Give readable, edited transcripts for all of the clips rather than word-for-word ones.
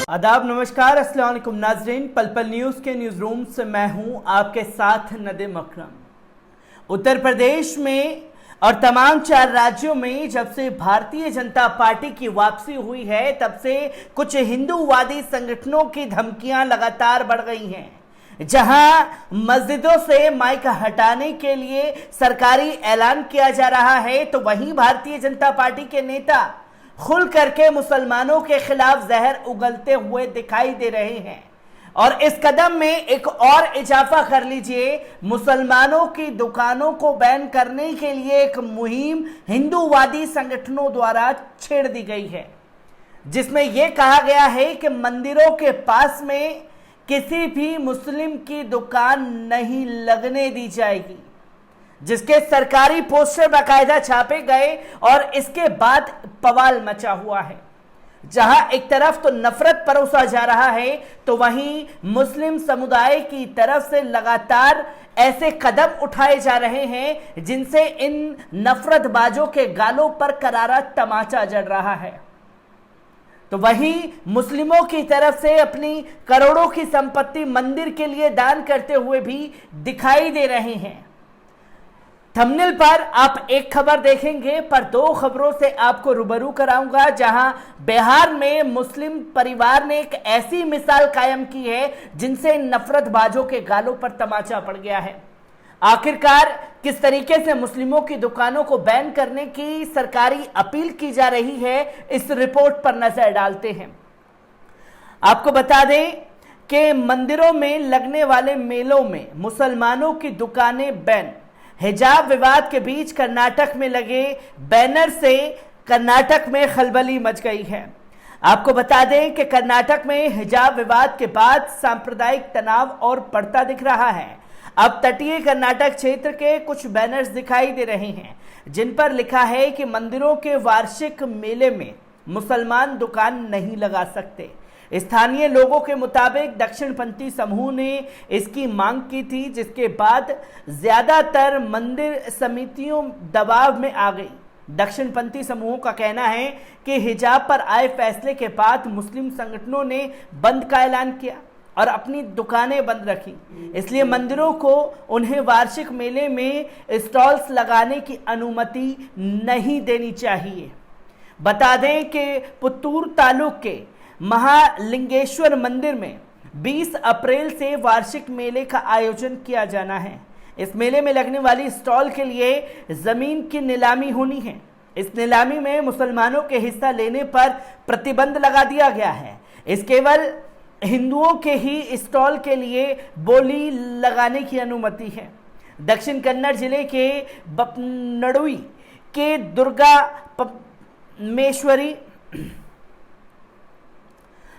आदाब, नमस्कार, अस्सलाम वालेकुम नाजरीन। पल पल न्यूज़ के न्यूज़ रूम से मैं हूं आपके साथ नदीम अकरम। उत्तर प्रदेश में और तमाम 4 राज्यों में जब से भारतीय जनता पार्टी की वापसी हुई है तब से कुछ हिंदूवादी संगठनों की धमकियां लगातार बढ़ गई हैं। जहां मस्जिदों से माइक हटाने के लिए सरकारी ऐलान किया जा रहा है, तो वहीं भारतीय जनता पार्टी के नेता खुल करके मुसलमानों के खिलाफ जहर उगलते हुए दिखाई दे रहे हैं। और इस कदम में एक और इजाफा कर लीजिए, मुसलमानों की दुकानों को बैन करने के लिए एक मुहिम हिंदूवादी संगठनों द्वारा छेड़ दी गई है, जिसमें यह कहा गया है कि मंदिरों के पास में किसी भी मुस्लिम की दुकान नहीं लगने दी जाएगी, जिसके सरकारी पोस्टर बाकायदा छापे गए। और इसके बाद बवाल मचा हुआ है, जहां एक तरफ तो नफरत परोसा जा रहा है, तो वहीं मुस्लिम समुदाय की तरफ से लगातार ऐसे कदम उठाए जा रहे हैं जिनसे इन नफरतबाजों के गालों पर करारा तमाचा जड़ रहा है। तो वहीं मुस्लिमों की तरफ से अपनी करोड़ों की संपत्ति मंदिर के लिए दान करते हुए भी दिखाई दे रहे हैं। थंबनेल पर आप एक खबर देखेंगे, पर 2 खबरों से आपको रूबरू कराऊंगा, जहां बिहार में मुस्लिम परिवार ने एक ऐसी मिसाल कायम की है जिनसे नफरतबाजों के गालों पर तमाचा पड़ गया है। आखिरकार किस तरीके से मुस्लिमों की दुकानों को बैन करने की सरकारी अपील की जा रही है, इस रिपोर्ट पर नजर डालते हैं। आपको बता दें कि मंदिरों में लगने वाले मेलों में मुसलमानों की दुकानें बैन। हिजाब विवाद के बीच कर्नाटक में लगे बैनर से कर्नाटक में खलबली मच गई है। आपको बता दें कि कर्नाटक में हिजाब विवाद के बाद सांप्रदायिक तनाव और बढ़ता दिख रहा है। अब तटीय कर्नाटक क्षेत्र के कुछ बैनर्स दिखाई दे रहे हैं, जिन पर लिखा है कि मंदिरों के वार्षिक मेले में मुसलमान दुकान नहीं लगा सकते। स्थानीय लोगों के मुताबिक दक्षिणपंथी समूह ने इसकी मांग की थी, जिसके बाद ज्यादातर मंदिर समितियों दबाव में आ गई। दक्षिणपंथी समूहों का कहना है कि हिजाब पर आए फैसले के बाद मुस्लिम संगठनों ने बंद का ऐलान किया और अपनी दुकानें बंद रखी, इसलिए मंदिरों को उन्हें वार्षिक मेले में स्टॉल्स लगाने की अनुमति नहीं देनी चाहिए। बता दें कि पुत्तूर तालुक के महालिंगेश्वर मंदिर में 20 अप्रैल से वार्षिक मेले का आयोजन किया जाना है। इस मेले में लगने वाली स्टॉल के लिए जमीन की नीलामी होनी है। इस नीलामी में मुसलमानों के हिस्सा लेने पर प्रतिबंध लगा दिया गया है। इस केवल हिंदुओं के ही स्टॉल के लिए बोली लगाने की अनुमति है। दक्षिण कन्नड़ जिले के बपनड़ुई के दुर्गा परमेश्वरी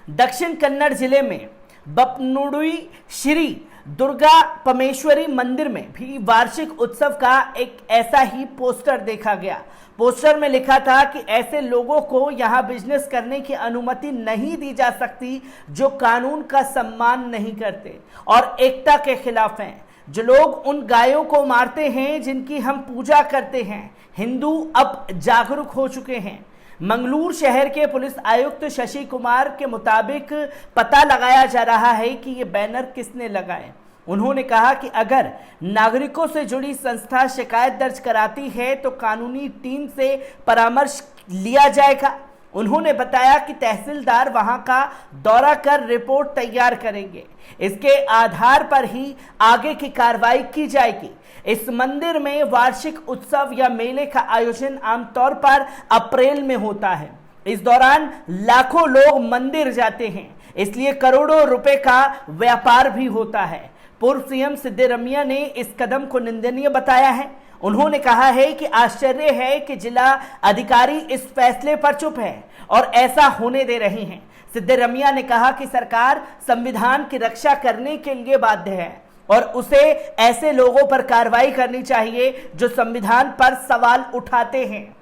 दक्षिण कन्नड़ जिले में बपनुड़ुई श्री दुर्गा परमेश्वरी मंदिर में भी वार्षिक उत्सव का एक ऐसा ही पोस्टर देखा गया। पोस्टर में लिखा था कि ऐसे लोगों को यहां बिजनेस करने की अनुमति नहीं दी जा सकती जो कानून का सम्मान नहीं करते और एकता के खिलाफ हैं। जो लोग उन गायों को मारते हैं जिनकी हम पूजा करते हैं। हिंदू अब जागरूक हो चुके हैं। मंगलूर शहर के पुलिस आयुक्त शशि कुमार के मुताबिक पता लगाया जा रहा है कि ये बैनर किसने लगाए। उन्होंने कहा कि अगर नागरिकों से जुड़ी संस्था शिकायत दर्ज कराती है तो कानूनी टीम से परामर्श लिया जाएगा। उन्होंने बताया कि तहसीलदार वहां का दौरा कर रिपोर्ट तैयार करेंगे। इसके आधार पर ही आगे की कार्रवाई की जाएगी। इस मंदिर में वार्षिक उत्सव या मेले का आयोजन आमतौर पर अप्रैल में होता है। इस दौरान लाखों लोग मंदिर जाते हैं, इसलिए करोड़ों रुपए का व्यापार भी होता है। पूर्व सीएम सिद्धरमैया ने इस कदम को निंदनीय बताया है। उन्होंने कहा है कि आश्चर्य है कि जिला अधिकारी इस फैसले पर चुप है और ऐसा होने दे रहे हैं। सिद्धरमैया ने कहा कि सरकार संविधान की रक्षा करने के लिए बाध्य है और उसे ऐसे लोगों पर कार्रवाई करनी चाहिए जो संविधान पर सवाल उठाते हैं।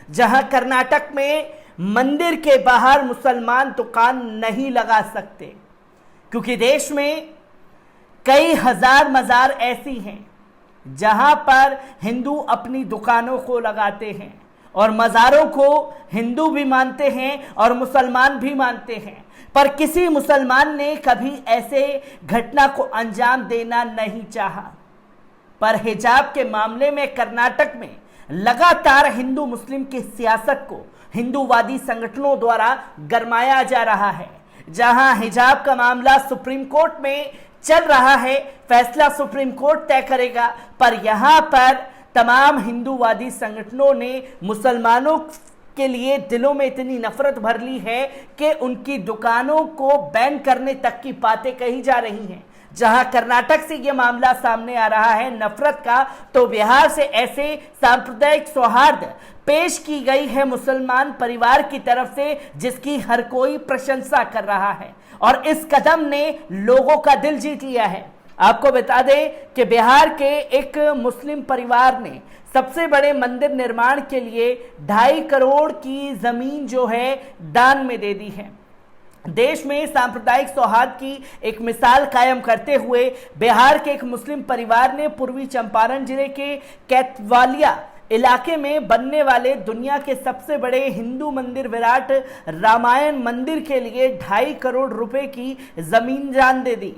जहां कर्नाटक में मंदिर के बाहर मुसलमान दुकान नहीं लगा सकते, क्योंकि देश में कई हजार मजार ऐसी हैं जहां पर हिंदू अपनी दुकानों को लगाते हैं और मज़ारों को हिंदू भी मानते हैं और मुसलमान भी मानते हैं, पर किसी मुसलमान ने कभी ऐसे घटना को अंजाम देना नहीं चाहा। पर हिजाब के मामले में कर्नाटक में लगातार हिंदू मुस्लिम की सियासत को हिंदूवादी संगठनों द्वारा गरमाया जा रहा है। जहां हिजाब का मामला सुप्रीम कोर्ट में चल रहा है, फैसला सुप्रीम कोर्ट तय करेगा, पर यहां पर तमाम हिंदूवादी संगठनों ने मुसलमानों के लिए दिलों में इतनी नफरत भर ली है कि उनकी दुकानों को बैन करने तक की बातें कही जा रही हैं। जहां कर्नाटक से यह मामला सामने आ रहा है नफरत का, तो बिहार से ऐसे सांप्रदायिक सौहार्द पेश की गई है मुसलमान परिवार की तरफ से, जिसकी हर कोई प्रशंसा कर रहा है और इस कदम ने लोगों का दिल जीत लिया है। आपको बता दें कि बिहार के एक मुस्लिम परिवार ने सबसे बड़े मंदिर निर्माण के लिए 2.5 करोड़ की जमीन जो है दान में दे दी है। देश में सांप्रदायिक सौहार्द की एक मिसाल कायम करते हुए बिहार के एक मुस्लिम परिवार ने पूर्वी चंपारण जिले के कैतवालिया इलाके में बनने वाले दुनिया के सबसे बड़े हिंदू मंदिर विराट रामायण मंदिर के लिए 2.5 करोड़ रुपए की जमीन दान दे दी।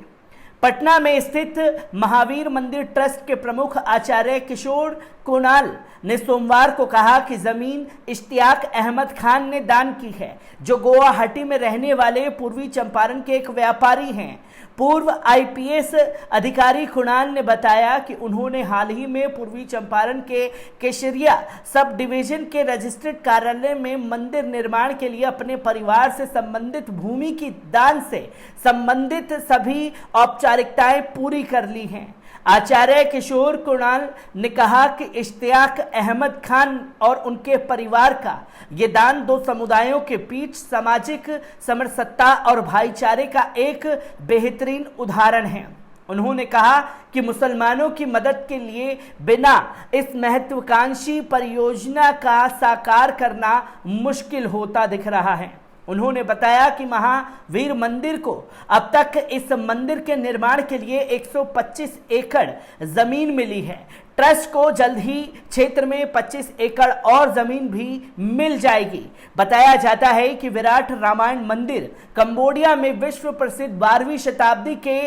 पटना में स्थित महावीर मंदिर ट्रस्ट के प्रमुख आचार्य किशोर कुणाल ने सोमवार को कहा कि जमीन इश्तियाक अहमद खान ने दान की है, जो गुवाहाटी में रहने वाले पूर्वी चंपारण के एक व्यापारी हैं। पूर्व आईपीएस अधिकारी कुणाल ने बताया कि उन्होंने हाल ही में पूर्वी चंपारण के केशरिया सब डिवीजन के रजिस्ट्रेड कार्यालय में मंदिर निर्माण के लिए अपने परिवार से संबंधित भूमि की दान से संबंधित सभी औपचारिकताएं पूरी कर ली हैं। आचार्य किशोर कुणाल ने कहा कि इश्तियाक अहमद खान और उनके परिवार का ये दान दो समुदायों के बीच सामाजिक समरसता और भाईचारे का एक बेहतरीन उदाहरण है। उन्होंने कहा कि मुसलमानों की मदद के लिए बिना इस महत्वाकांक्षी परियोजना का साकार करना मुश्किल होता दिख रहा है। उन्होंने बताया कि महावीर मंदिर को अब तक इस मंदिर के निर्माण के लिए 125 एकड़ जमीन मिली है। ट्रस्ट को जल्द ही क्षेत्र में 25 एकड़ और जमीन भी मिल जाएगी। बताया जाता है कि विराट रामायण मंदिर कंबोडिया में विश्व प्रसिद्ध 12वीं शताब्दी के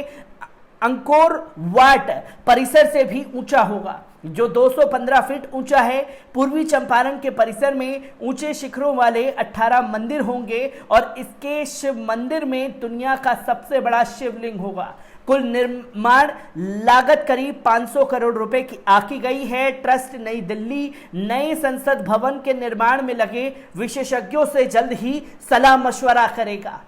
अंकोर वाट परिसर से भी ऊंचा होगा, जो 215 फीट ऊंचा है। पूर्वी चंपारण के परिसर में ऊंचे शिखरों वाले 18 मंदिर होंगे और इसके शिव मंदिर में दुनिया का सबसे बड़ा शिवलिंग होगा। कुल निर्माण लागत करीब 500 करोड़ रुपए की आकी गई है। ट्रस्ट नई दिल्ली नए संसद भवन के निर्माण में लगे विशेषज्ञों से जल्द ही सलाह मशवरा करेगा।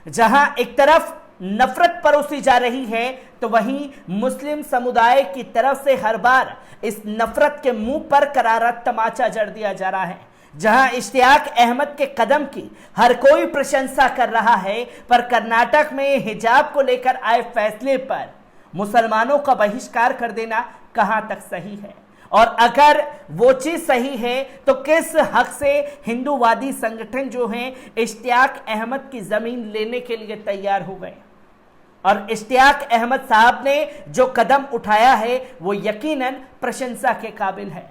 जहां एक तरफ नफरत परोसी जा रही है, तो वहीं मुस्लिम समुदाय की तरफ से हर बार इस नफरत के मुंह पर करारा तमाचा जड़ दिया जा रहा है। जहां इश्तियाक अहमद के कदम की हर कोई प्रशंसा कर रहा है, पर कर्नाटक में हिजाब को लेकर आए फैसले पर मुसलमानों का बहिष्कार कर देना कहां तक सही है, और अगर वो चीज सही है तो किस हक से हिंदूवादी संगठन जो हैं इश्तियाक अहमद की जमीन लेने के लिए तैयार हो गए। और इश्तियाक अहमद साहब ने जो कदम उठाया है वो यकीनन प्रशंसा के काबिल है,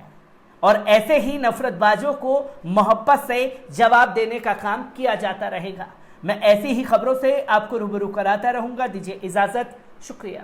और ऐसे ही नफरतबाजों को मोहब्बत से जवाब देने का काम किया जाता रहेगा। मैं ऐसी ही खबरों से आपको रूबरू कराता रहूंगा। दीजिए इजाजत, शुक्रिया।